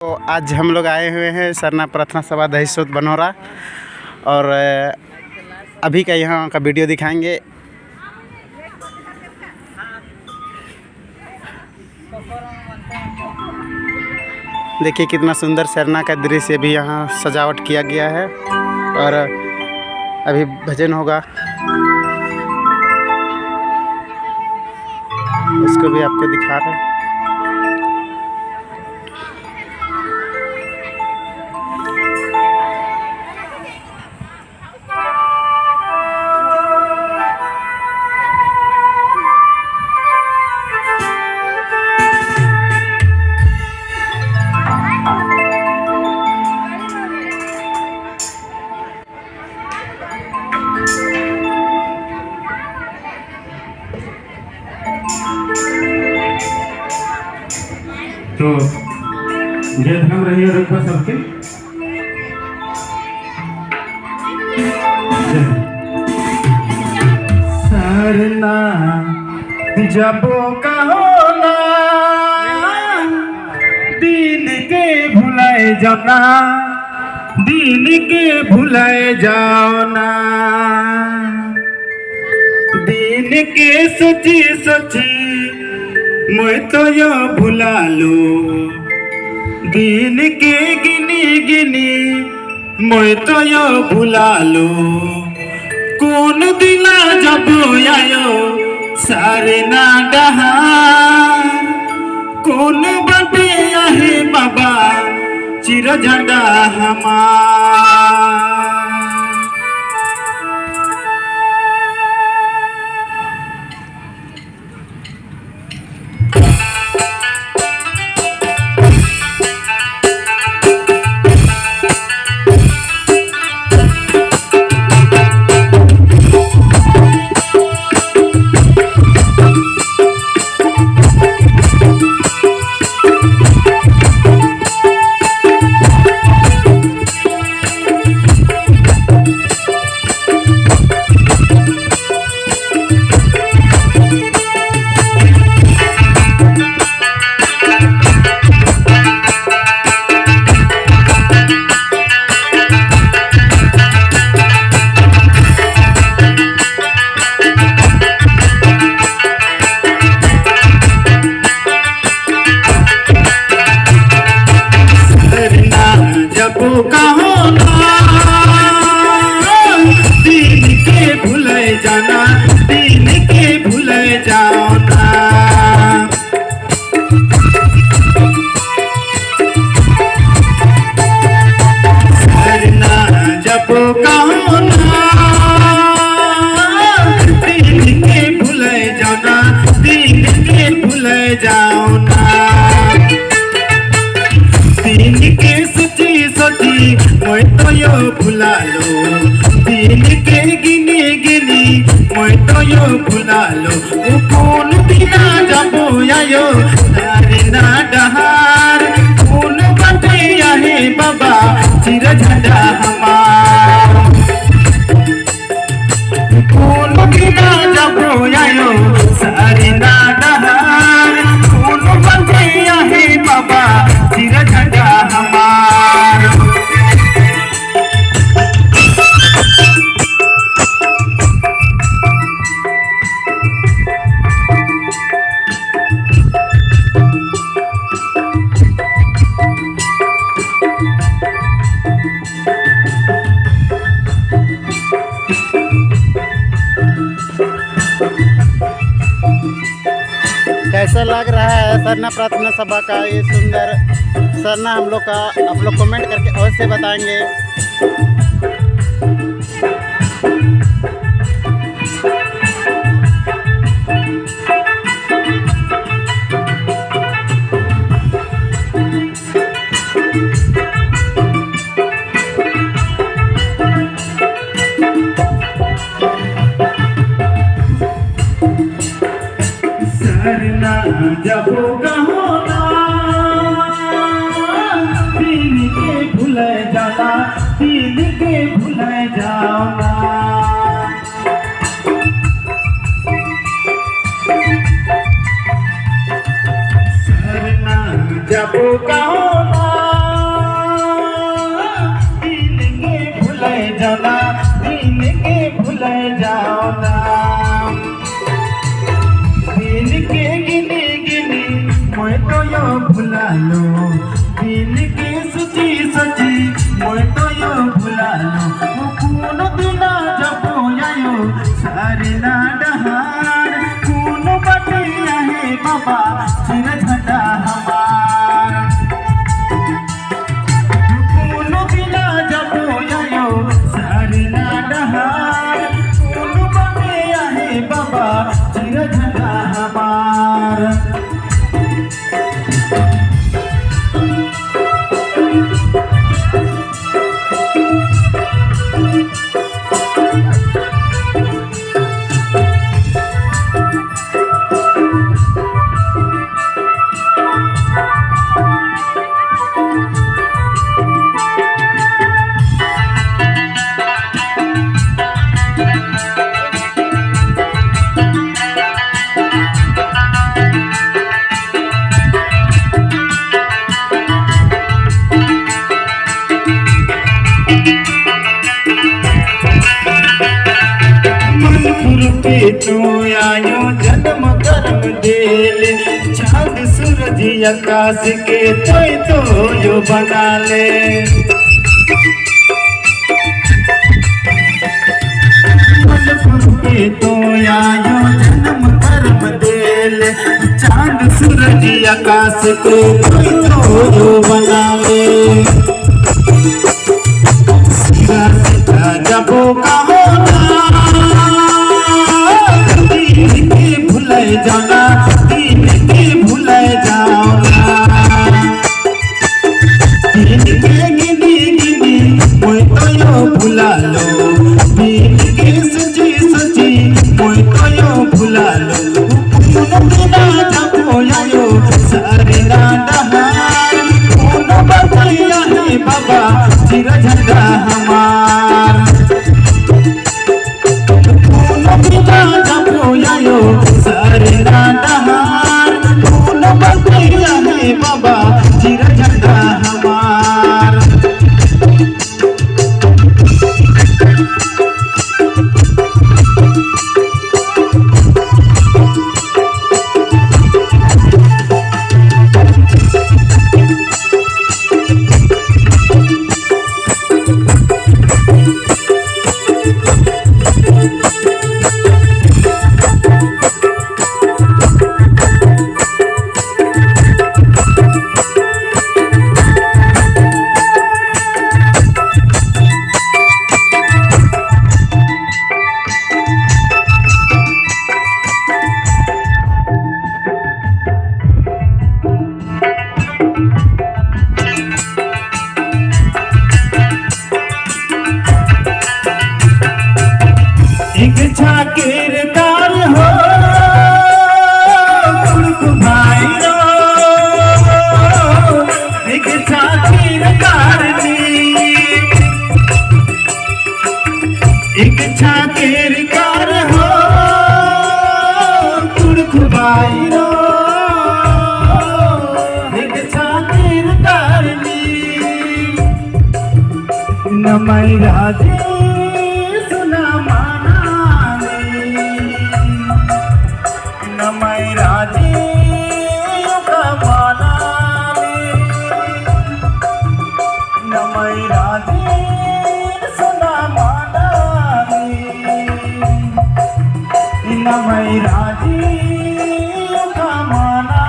तो आज हम लोग आए हुए हैं सरना प्रार्थना सभा दहीसोत बनोरा और अभी का यहाँ का वीडियो दिखाएंगे। देखिए कितना सुंदर सरना का दृश्य भी यहाँ सजावट किया गया है और अभी भजन होगा, उसको भी आपको दिखा रहे हैं। तो जय धर्म रहिए रखो सबके। सरना जबो कहो ना दिन के भुलाए जाना, दिन के भुलाए जाओ ना, दिन के सोची सोची मैं तो यो भुला लो, दिन के गिनी गिनी मैं तो यो भुला लो। कौन दिला जब आयो सारे ना डहार, कौन बटे आहे बाबा चिर झंडा हमार। मैं तो यो भुला लो, दिन के गिनी गिनी मैं तो यो भुला लो। वो कौन दिना जबो आयो तारे ना डहार, कौन बटे आहे बाबा चिर झंडा हमार। कौन दिना जबो आयो सारे ना डहार, कौन बटे आहे बाबा चिर झंडा हमार। कैसा लग रहा है सरना प्रार्थना सभा का ये सुंदर सरना हम लोग का? आप लोग कमेंट करके अवश्य बताएंगे। सरना जब कहो ना दिन के भूले जाना, दिन के भूले जाना। सरना जब कहो ना बाबा चिर झंडा हमार कोनो बिना जब आयो सरना डहार कोनो बने आहे बाबा चिर झंडा हमार तो आयो जन्म कर्म देले चांद सूरज आकाश के तो यो बना ले तो आयो जन्म कर्म देले चांद सूरज आकाश के तो यो बना ले सीधा सीधा जबो का जाना दिन के भूले जाओना दिन के गिनी गिनी मोय तो यो भुला लो दिन के सजी सजी मोय तो यो भुला लो कोनो बिना जाबो आयो सरना डहार कोनो बतैया है बाबा चिर झंडा हमार कोनो बिना जाबो आयो सरना डहार कोनो बतैया है बाबा चिर झंडा हमार किरदार हो भाई रो इच्छा किरदार इच्छा किरदार हो भाई रो इच्छा किरदार न मैं राजी मैं राजी का माना न मैं राजी सुना माना न मैं राजी का माना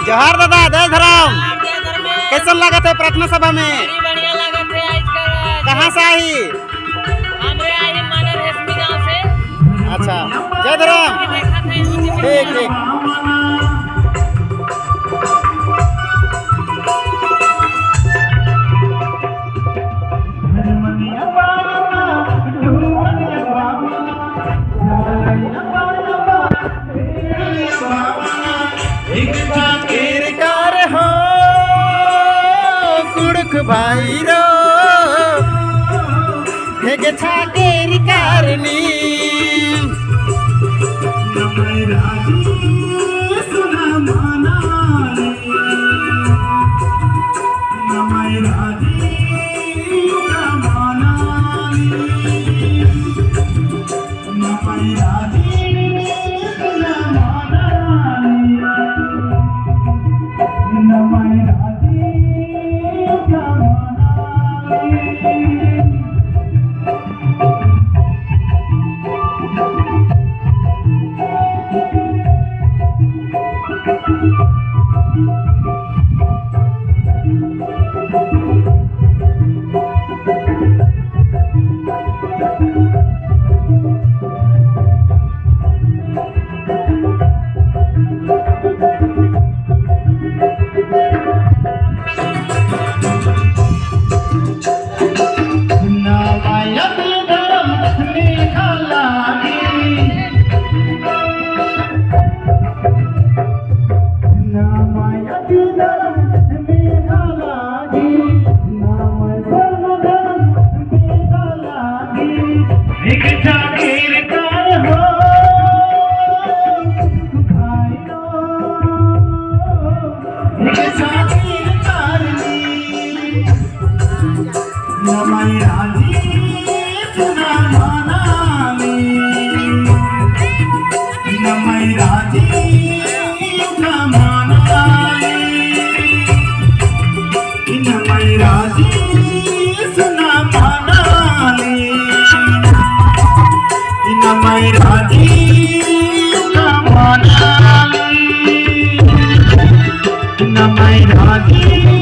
जोहार दादा जय धर्म। कैसा लगा थे प्रार्थना सभा में? बढ़िया लगा थे। आज कहाँ से आई? हमरे आई मानर रेशमी गांव से। अच्छा जय धर्म। ठीक ठीक। বাইরো থেকে থাকের কারণী नमय राजी सुना मानाली नमय राजी सुना मानाली नमय राजी सुना मानाली नमय राजी सुना मानाली एक जागीर कार हो भाइयों एक जागीर कार नमय राजी सुना मानाली नमय राजी सुना मानाली नमय राजी सुना मानाली नमय राजी सुना मानाली नमय राजी